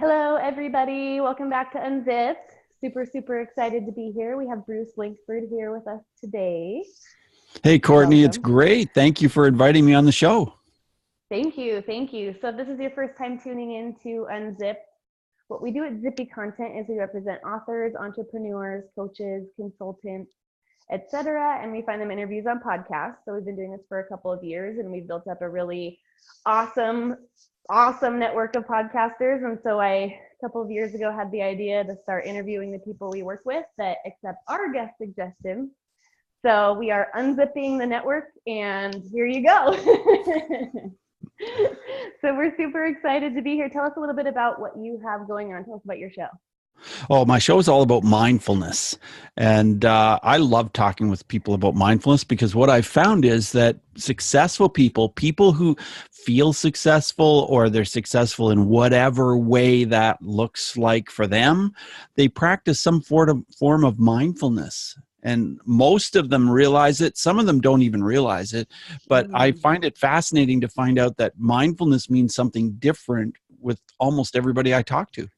Hello, everybody. Welcome back to Unzipped. Super excited to be here. We have Bruce Langford here with us today. Hey, Courtney, it's Welcome. great. Thank you for inviting me on the show. Thank you. Thank you. So, if this is your first time tuning in to Unzipped, what we do at Zippy Content is we represent authors, entrepreneurs, coaches, consultants, etc. And we find them interviews on podcasts. So, we've been doing this for a couple of years and we've built up a really awesome network of podcasters. And so a couple of years ago had the idea to start interviewing the people we work with that accept our guest suggestions. So we are unzipping the network, and here you go. So we're super excited to be here. Tell us a little bit about what you have going on. Tell us about your show. Oh, my show is all about mindfulness. And I love talking with people about mindfulness because what I've found is that successful people who feel successful or they're successful in whatever way that looks like for them, they practice some form of mindfulness. And most of them realize it. Some of them don't even realize it. But I find it fascinating to find out that mindfulness means something different with almost everybody I talk to.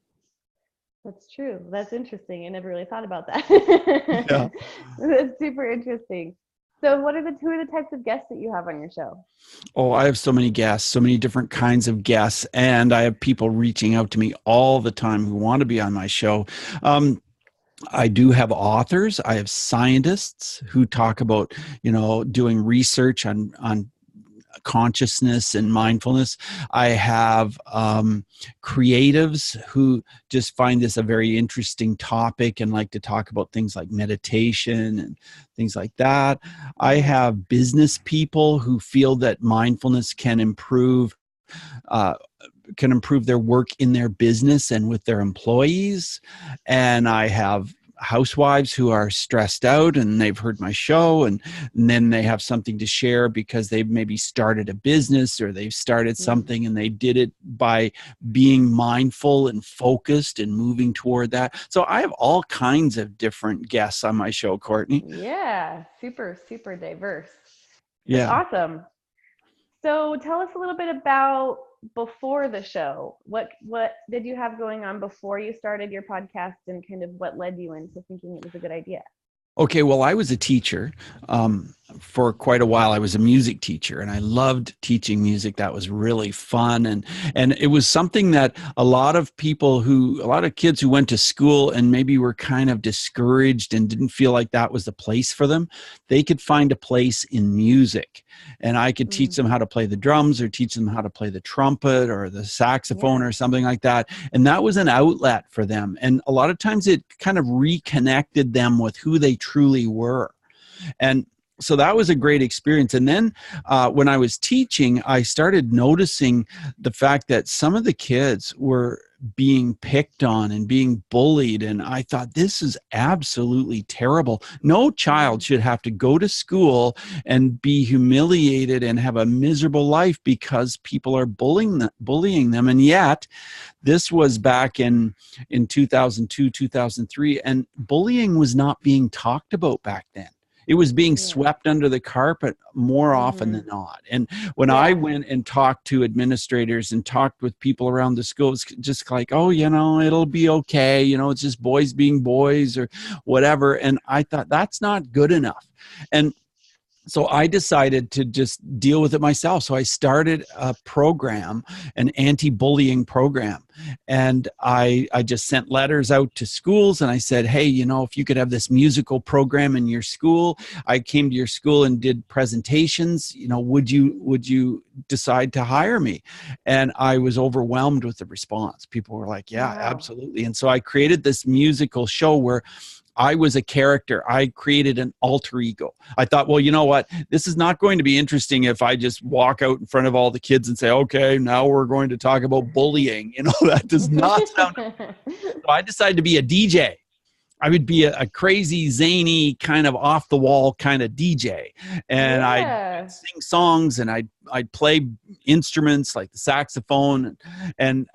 That's true. That's interesting. I never really thought about that. Yeah. That's super interesting. So who are the types of guests that you have on your show? Oh, I have so many guests, so many different kinds of guests, and I have people reaching out to me all the time who want to be on my show. I do have authors. I have scientists who talk about, doing research on consciousness and mindfulness. I have creatives who just find this a very interesting topic and like to talk about things like meditation and things like that. I have business people who feel that mindfulness uh, can improve their work in their business and with their employees. And I have housewives who are stressed out and they've heard my show and then they have something to share because they've maybe started a business or they've started something and they did it by being mindful and focused and moving toward that. So I have all kinds of different guests on my show, Courtney. Yeah, super diverse. That's Yeah. awesome. So tell us a little bit about before the show. What did you have going on before you started your podcast, and kind of what led you into thinking it was a good idea? Okay, well, I was a teacher for quite a while. I was a music teacher, and I loved teaching music. That was really fun, and it was something that a lot of kids who went to school and maybe were kind of discouraged and didn't feel like that was the place for them, they could find a place in music, and I could teach them how to play the drums or teach them how to play the trumpet or the saxophone or something like that, and that was an outlet for them. And a lot of times, it kind of reconnected them with who they truly were. And so that was a great experience. And then when I was teaching, I started noticing the fact that some of the kids were being picked on and being bullied. And I thought, this is absolutely terrible. No child should have to go to school and be humiliated and have a miserable life because people are bullying them. And yet, this was back in 2002, 2003, and bullying was not being talked about back then. It was being swept under the carpet more often than not. And when I went and talked to administrators and talked with people around the school, it's just like, oh, it'll be okay. It's just boys being boys or whatever. And I thought that's not good enough. And so I decided to just deal with it myself. So I started a program, an anti-bullying program. And I just sent letters out to schools and I said, hey, if you could have this musical program in your school, I came to your school and did presentations, would you decide to hire me? And I was overwhelmed with the response. People were like, yeah, absolutely. And so I created this musical show where I was a character. I created an alter ego. I thought, well, you know what? This is not going to be interesting if I just walk out in front of all the kids and say, okay, now we're going to talk about bullying. That does not sound good. So I decided to be a DJ. I would be a crazy, zany, kind of off the wall kind of DJ. And I'd sing songs and I'd play instruments like the saxophone. And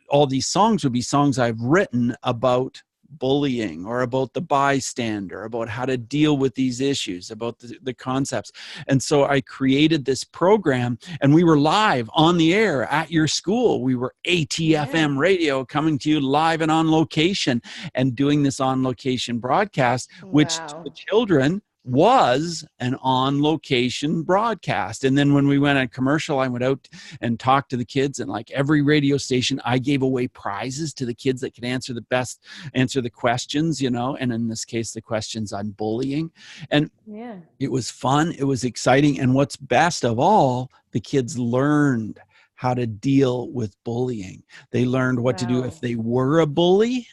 all these songs would be songs I've written about bullying or about the bystander, about how to deal with these issues, about the concepts. And so I created this program, and we were live on the air at your school. We were ATFM radio, coming to you live and on location, and doing this on location broadcast, which to the children was an on location broadcast. And then when we went on commercial, I went out and talked to the kids, and like every radio station, I gave away prizes to the kids that could answer the questions, you know, and in this case, the questions on bullying. And it was fun. It was exciting. And what's best of all, the kids learned how to deal with bullying. They learned what to do if they were a bully.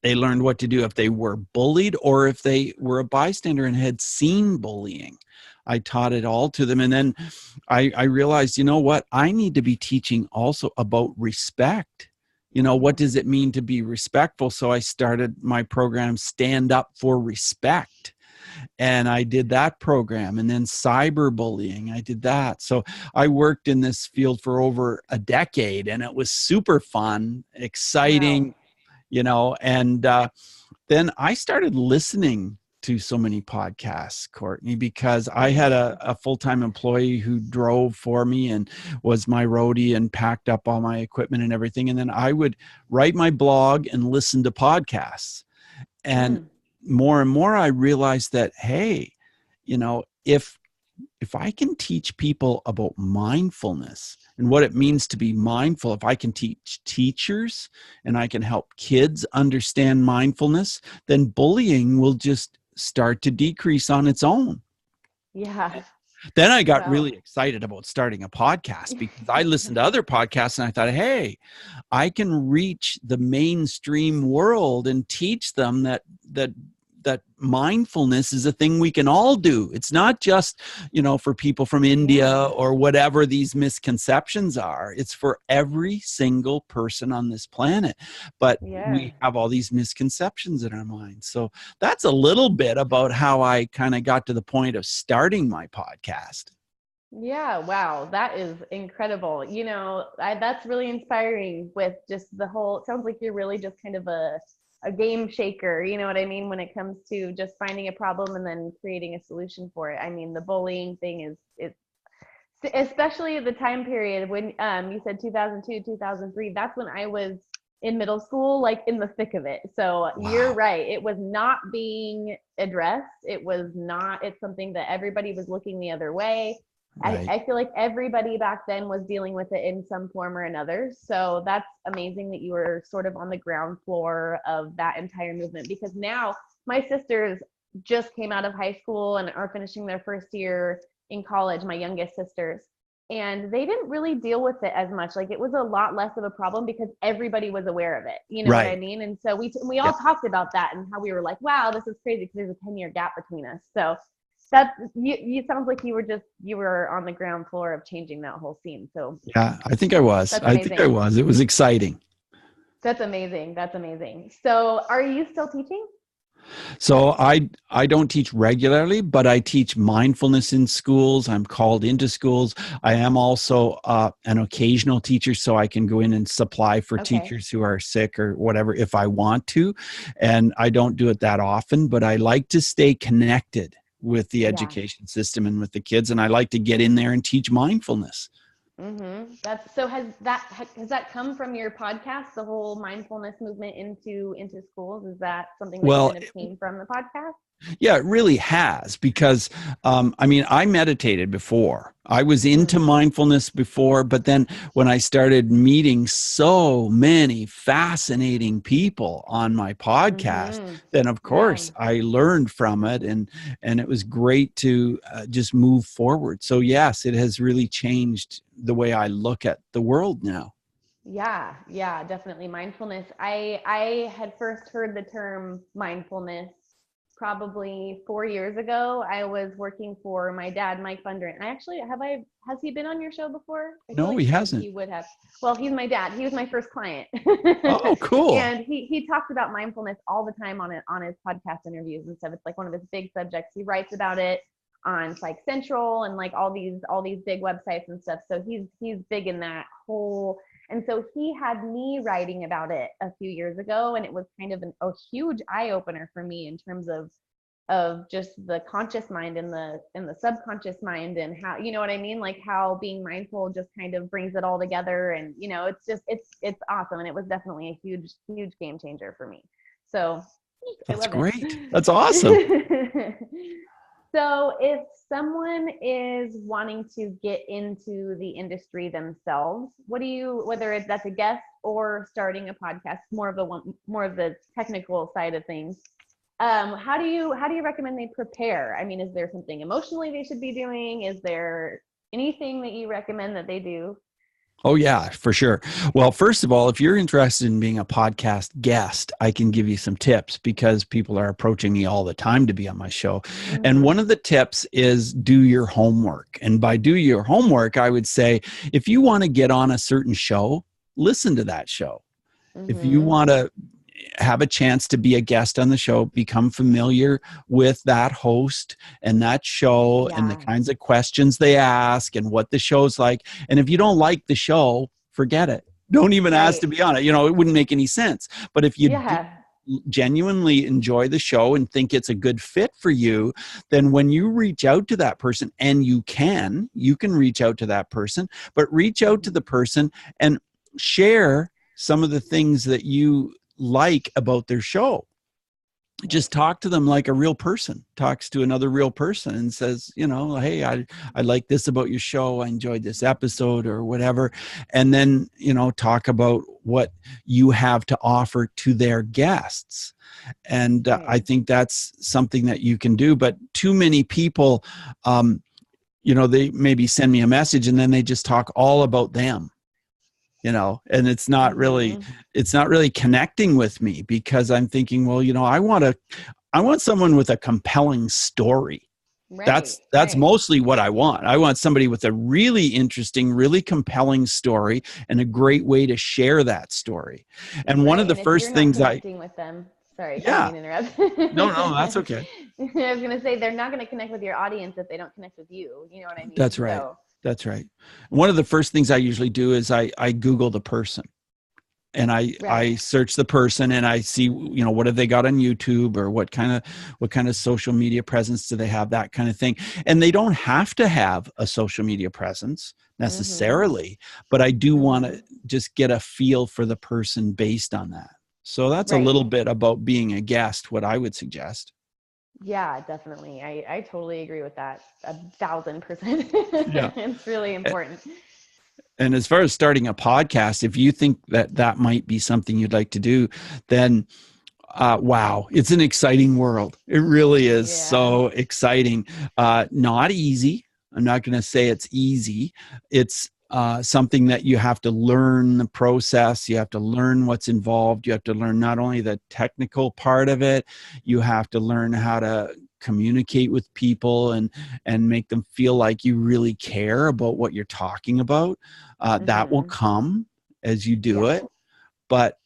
They learned what to do if they were bullied, or if they were a bystander and had seen bullying. I taught it all to them. And then I realized, you know what? I need to be teaching also about respect. You know, what does it mean to be respectful? So I started my program, Stand Up for Respect. And I did that program. And then cyberbullying, I did that. So I worked in this field for over a decade, and it was super fun, exciting. You know, and then I started listening to so many podcasts, Courtney, because I had a full-time employee who drove for me and was my roadie and packed up all my equipment and everything. And then I would write my blog and listen to podcasts. And more and more, I realized that, hey, you know, if I can teach people about mindfulness and what it means to be mindful, if I can teach teachers and I can help kids understand mindfulness, then bullying will just start to decrease on its own. Yeah. Then I got really excited about starting a podcast, because I listened to other podcasts and I thought, hey, I can reach the mainstream world and teach them that mindfulness is a thing we can all do. It's not just, you know, for people from India or whatever these misconceptions are. It's for every single person on this planet. But we have all these misconceptions in our minds. So that's a little bit about how I kind of got to the point of starting my podcast. Yeah. Wow. That is incredible. You know, that's really inspiring with just the whole, it sounds like you're really just kind of a game shaker, you know what I mean, when it comes to just finding a problem and then creating a solution for it. I mean, the bullying thing is especially the time period when you said 2002, 2003, that's when I was in middle school, like in the thick of it. So you're right. It was not being addressed. It's something that everybody was looking the other way. Right. I feel like everybody back then was dealing with it in some form or another. So that's amazing that you were sort of on the ground floor of that entire movement, because now my sisters just came out of high school and are finishing their first year in college, my youngest sisters, and they didn't really deal with it as much. Like, it was a lot less of a problem because everybody was aware of it. You know what I mean? And so we all talked about that and how we were like, wow, this is crazy because there's a 10-year gap between us. So that you sounds like you were on the ground floor of changing that whole scene. So yeah, I think I was. It was exciting. That's amazing. So are you still teaching? So I don't teach regularly, but I teach mindfulness in schools. I'm called into schools. I am also an occasional teacher, so I can go in and supply for teachers who are sick or whatever if I want to. And I don't do it that often, but I like to stay connected with the education system and with the kids, and I like to get in there and teach mindfulness. Has that come from your podcast, the whole mindfulness movement into schools? Is that something that kind of came from the podcast? Yeah, it really has, because I meditated before. I was into mindfulness before, but then when I started meeting so many fascinating people on my podcast, then of course I learned from it, and it was great to just move forward. So yes, it has really changed the way I look at the world now. Yeah, definitely. Mindfulness. I had first heard the term mindfulness probably 4 years ago. I was working for my dad, Mike Fundren. Has he been on your show before? No, he hasn't. He would have. Well, he's my dad. He was my first client. Oh, cool. And he talks about mindfulness all the time on his podcast interviews and stuff. It's like one of his big subjects. He writes about it on Psych Central and like all these big websites and stuff. So he's big in that whole And so he had me writing about it a few years ago, and it was kind of a huge eye opener for me in terms of just the conscious mind and the subconscious mind, and how, you know what I mean, like how being mindful just kind of brings it all together. And it's awesome, and it was definitely a huge game changer for me. So I That's love great. That's awesome. it. So if someone is wanting to get into the industry themselves, whether that's a guest or starting a podcast, more of the technical side of things, how do you recommend they prepare? I mean, is there something emotionally they should be doing? Is there anything that you recommend that they do? Oh, yeah, for sure. Well, first of all, if you're interested in being a podcast guest, I can give you some tips because people are approaching me all the time to be on my show. And one of the tips is do your homework. And by do your homework, I would say if you want to get on a certain show, listen to that show. If you want to have a chance to be a guest on the show, become familiar with that host and that show and the kinds of questions they ask and what the show's like. And if you don't like the show, forget it. Don't even ask to be on it. You know, it wouldn't make any sense. But if you do genuinely enjoy the show and think it's a good fit for you, then when you reach out to that person, and you can reach out to that person, but reach out to the person and share some of the things that you like about their show. Just talk to them like a real person talks to another real person and says, you know, hey, I like this about your show. I enjoyed this episode or whatever. And then, you know, talk about what you have to offer to their guests. And I think that's something that you can do. But too many people, you know, they maybe send me a message and then they just talk all about them. You know, and it's not really connecting with me, because I'm thinking, well, you know, I want someone with a compelling story. That's mostly what I want. I want somebody with a really interesting, really compelling story and a great way to share that story. And one of the first things with them. Sorry, I didn't mean to interrupt. No, that's okay. I was going to say, they're not going to connect with your audience if they don't connect with you. You know what I mean? That's right. That's right. One of the first things I usually do is I Google the person, and I search the person, and I see, you know, what have they got on YouTube, or what kind of social media presence do they have, that kind of thing. And they don't have to have a social media presence necessarily, but I do want to just get a feel for the person based on that. So that's a little bit about being a guest, what I would suggest. Yeah, definitely. I totally agree with that. 1,000%. Yeah. It's really important. And as far as starting a podcast, if you think that might be something you'd like to do, then wow, it's an exciting world. It really is so exciting. Not easy. I'm not going to say it's easy. It's something that you have to learn the process. You have to learn what's involved. You have to learn not only the technical part of it, you have to learn how to communicate with people and make them feel like you really care about what you're talking about. That will come as you do it. But,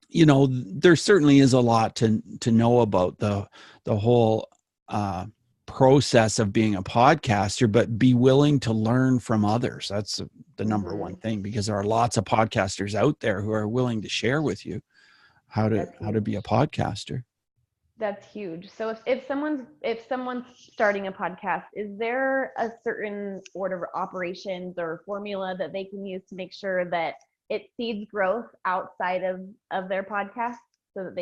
you know, there certainly is a lot to know about the whole process of being a podcaster, but be willing to learn from others. That's the number one thing, because there are lots of podcasters out there who are willing to share with you how to be a podcaster. That's huge. So if someone's starting a podcast, is there a certain order of operations or formula that they can use to make sure that it seeds growth outside of their podcast, so that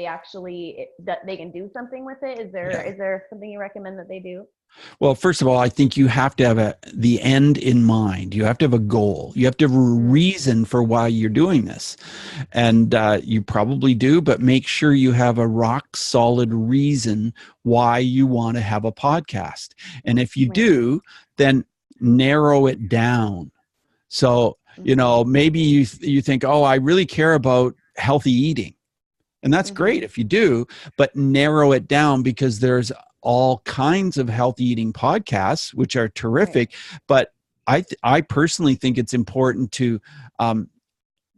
they can do something with it? Is there something you recommend that they do? Well, first of all, I think you have to have the end in mind. You have to have a goal. You have to have a reason for why you're doing this. And you probably do, but make sure you have a rock solid reason why you want to have a podcast. And if you do, then narrow it down. So, you know, maybe you think, oh, I really care about healthy eating. And that's great if you do, but narrow it down, because there's all kinds of healthy eating podcasts, which are terrific. But I personally think it's important to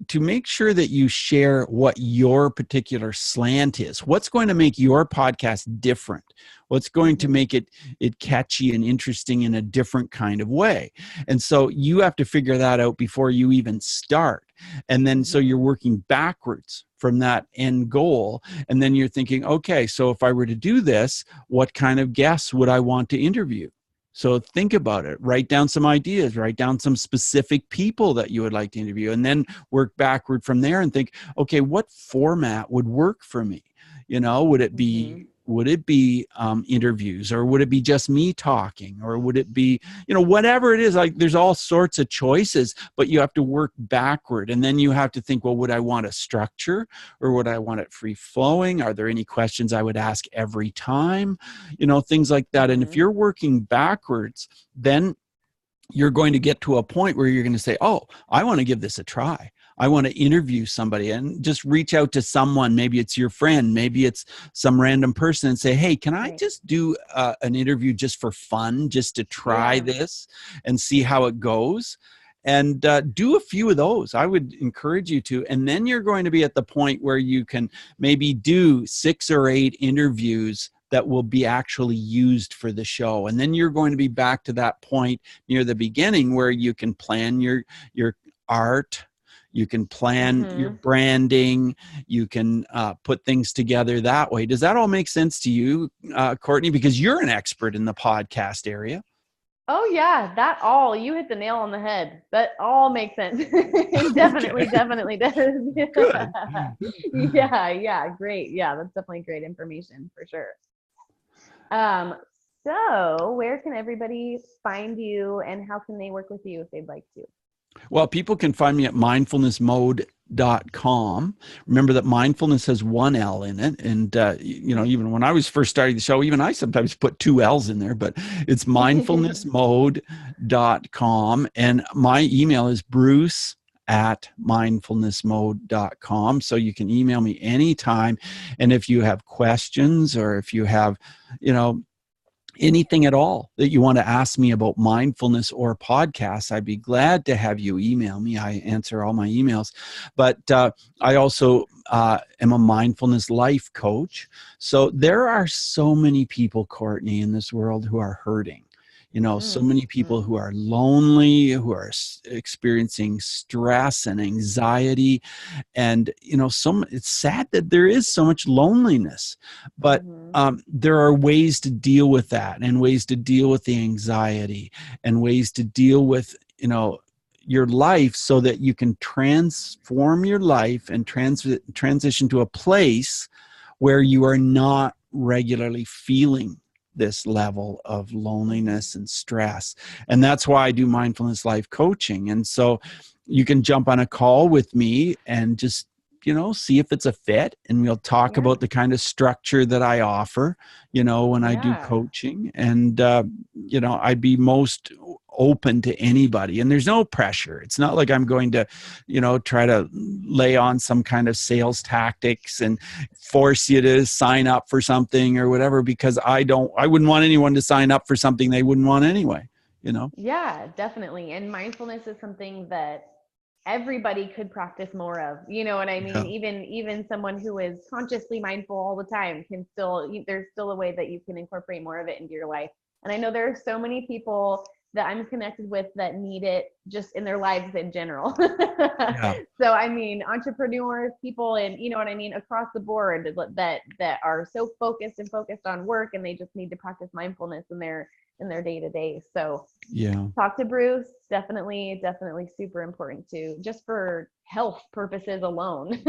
to make sure that you share what your particular slant is. What's going to make your podcast different? What's going to make it catchy and interesting in a different kind of way? And so you have to figure that out before you even start. And then so you're working backwards from that end goal. And then you're thinking, okay, so if I were to do this, what kind of guests would I want to interview? So think about it, write down some ideas, write down some specific people that you would like to interview, and then work backward from there and think, okay, what format would work for me? You know, would it be interviews, or would it be just me talking, or would it be, you know, whatever it is? Like, there's all sorts of choices, but you have to work backward, and then you have to think, well, would I want a structure, or would I want it free flowing? Are there any questions I would ask every time? You know, things like that. And if you're working backwards, then you're going to get to a point where you're going to say, oh, I want to give this a try. I want to interview somebody, and just reach out to someone. Maybe it's your friend, maybe it's some random person, and say, hey, can I just do an interview just for fun, just to try this and see how it goes? And do a few of those. I would encourage you to. And then you're going to be at the point where you can maybe do 6 or 8 interviews that will be actually used for the show. And then you're going to be back to that point near the beginning where you can plan your art, you can plan your branding, you can put things together that way. Does that all make sense to you, Courtney? Because you're an expert in the podcast area. Oh yeah, you hit the nail on the head. That all makes sense. Definitely does. Yeah, great. Yeah, that's definitely great information for sure. So where can everybody find you, and how can they work with you if they'd like to? Well, people can find me at mindfulnessmode.com. Remember that mindfulness has 1 L in it. And, you know, even when I was first starting the show, even I sometimes put 2 L's in there, but it's mindfulnessmode.com. And my email is bruce@mindfulnessmode.com. So you can email me anytime. And if you have questions, or if you have, you know, anything at all that you want to ask me about mindfulness or podcasts, I'd be glad to have you email me. I answer all my emails. But I also am a mindfulness life coach. So there are so many people, Courtney, in this world who are hurting. You know, so many people who are lonely, who are experiencing stress and anxiety. And, you know, it's sad that there is so much loneliness, but there are ways to deal with that, and ways to deal with the anxiety, and ways to deal with, you know, your life, so that you can transform your life and transition to a place where you are not regularly feeling this level of loneliness and stress. And that's why I do mindfulness life coaching. And so you can jump on a call with me and just, you know, see if it's a fit, and we'll talk about the kind of structure that I offer, you know, when I do coaching. And, you know, I'd be most open to anybody, and there's no pressure. It's not like I'm going to, you know, try to lay on some kind of sales tactics and force you to sign up for something or whatever, because I wouldn't want anyone to sign up for something they wouldn't want anyway, you know? Yeah, definitely. And mindfulness is something that everybody could practice more of, you know what I mean? Even someone who is consciously mindful all the time there's still a way that you can incorporate more of it into your life. And I know there are so many people that I'm connected with that need it just in their lives in general. So, I mean, entrepreneurs, people, and you know what I mean, across the board that are so focused on work, and they just need to practice mindfulness in their day to day. So talk to Bruce. Definitely super important too, just for health purposes alone.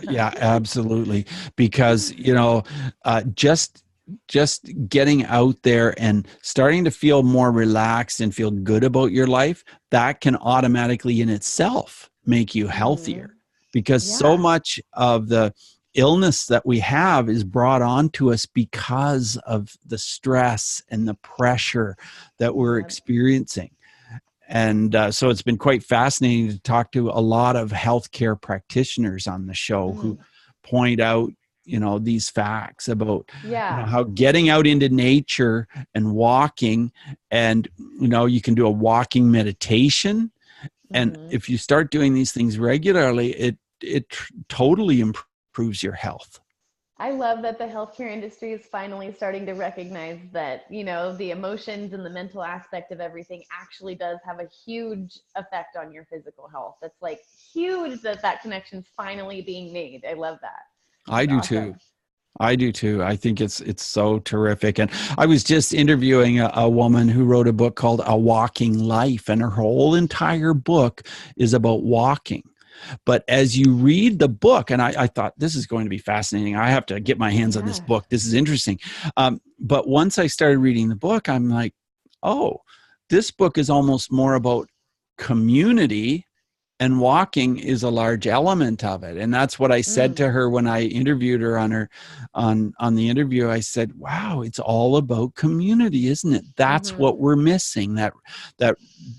Yeah, absolutely. Because, you know, just getting out there and starting to feel more relaxed and feel good about your life, that can automatically in itself make you healthier, because so much of the illness that we have is brought on to us because of the stress and the pressure that we're experiencing. And so it's been quite fascinating to talk to a lot of healthcare practitioners on the show who point out, you know, these facts about you know, how getting out into nature and walking, and, you know, you can do a walking meditation, And Mhm. if you start doing these things regularly, it totally improves your health. I love that the healthcare industry is finally starting to recognize that, the emotions and the mental aspect of everything actually does have a huge effect on your physical health. It's like huge that connection's finally being made. I love that. I It's do too. awesome. I do too. I think it's so terrific. And I was just interviewing a woman who wrote a book called A Walking Life, and her whole entire book is about walking. But as you read the book, and I thought this is going to be fascinating. I have to get my hands on this Yeah. book. This is interesting. But once I started reading the book, I'm like, oh, this book is almost more about community, and walking is a large element of it. And that's what I said Mm. to her when I interviewed her on the interview. I said, wow, it's all about community, isn't it? That's Mhm. what we're missing, that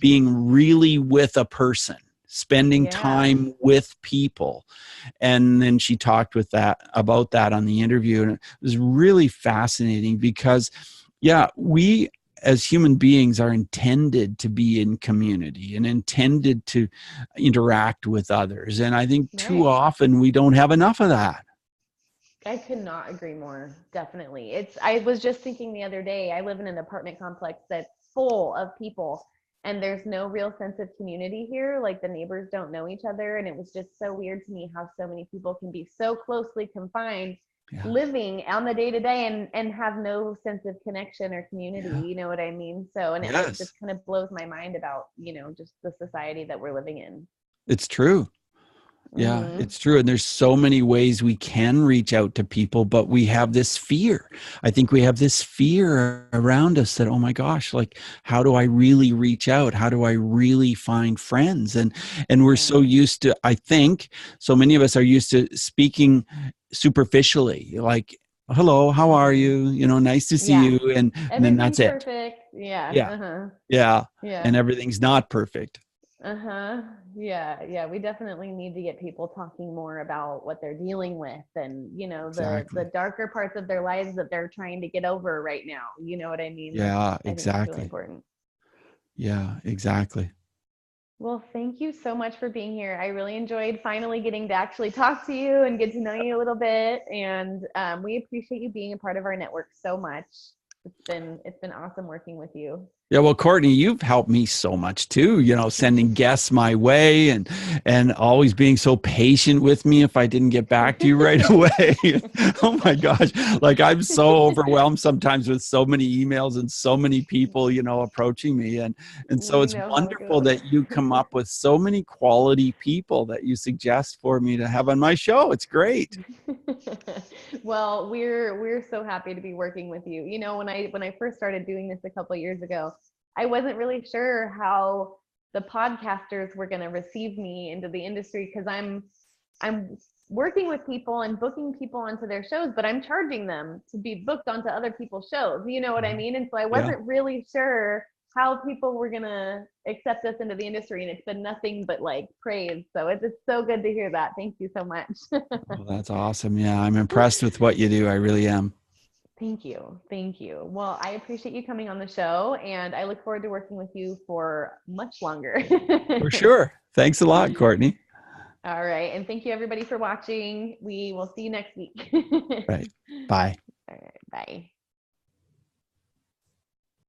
being really with a person, spending Yeah. time with people. And then she talked about that on the interview, and it was really fascinating because, yeah, we as human beings are intended to be in community and intended to interact with others. And I think too Right. often we don't have enough of that. I could not agree more. Definitely. I was just thinking the other day, I live in an apartment complex that's full of people, and there's no real sense of community here. Like the neighbors don't know each other. And it was just so weird to me how so many people can be so closely confined Yeah. living on the day to day and have no sense of connection or community. Yeah. You know what I mean? So, and it Yes, just kind of blows my mind about, just the society that we're living in. it's true. Yeah, Hmm. it's true. And there's so many ways we can reach out to people, but we have this fear. I think we have this fear around us that, oh my gosh, like, how do I really reach out? How do I really find friends? And we're so Yeah. used to, I think, so many of us are used to speaking superficially, like, hello, how are Hmm. you? Nice to see Yeah. you. And then that's Everything's it. perfect. Yeah. Yeah. Uh-huh. Yeah. Yeah. And everything's not perfect. Uh-huh. Yeah. Yeah. We definitely need to get people talking more about what they're dealing with and, the Exactly. darker parts of their lives that they're trying to get over right now. You know what I mean? Yeah, I think that's really exactly. important. Yeah, exactly. Well, thank you so much for being here. I really enjoyed finally getting to actually talk to you and get to know you a little bit. And we appreciate you being a part of our network so much. It's been awesome working with you. Yeah, well, Courtney, you've helped me so much too, sending guests my way and always being so patient with me if I didn't get back to you right away. Oh my gosh. Like I'm so overwhelmed sometimes with so many emails and so many people, approaching me. And so We it's know how it wonderful goes. that you come up with so many quality people that you suggest for me to have on my show. It's great. Well, we're so happy to be working with you. When I first started doing this a couple of years ago, I wasn't really sure how the podcasters were going to receive me into the industry because I'm working with people and booking people onto their shows, but I'm charging them to be booked onto other people's shows. You know what I mean? And so I Yeah. wasn't really sure how people were going to accept us into the industry. And it's been nothing but like praise. So it's so good to hear that. Thank you so much. Oh, that's awesome. Yeah, I'm impressed with what you do. I really am. Thank you. Thank you. Well, I appreciate you coming on the show and I look forward to working with you for much longer. For sure. Thanks a lot, Courtney. All right. And thank you everybody for watching. We will see you next week. Right. Bye. All right. Bye.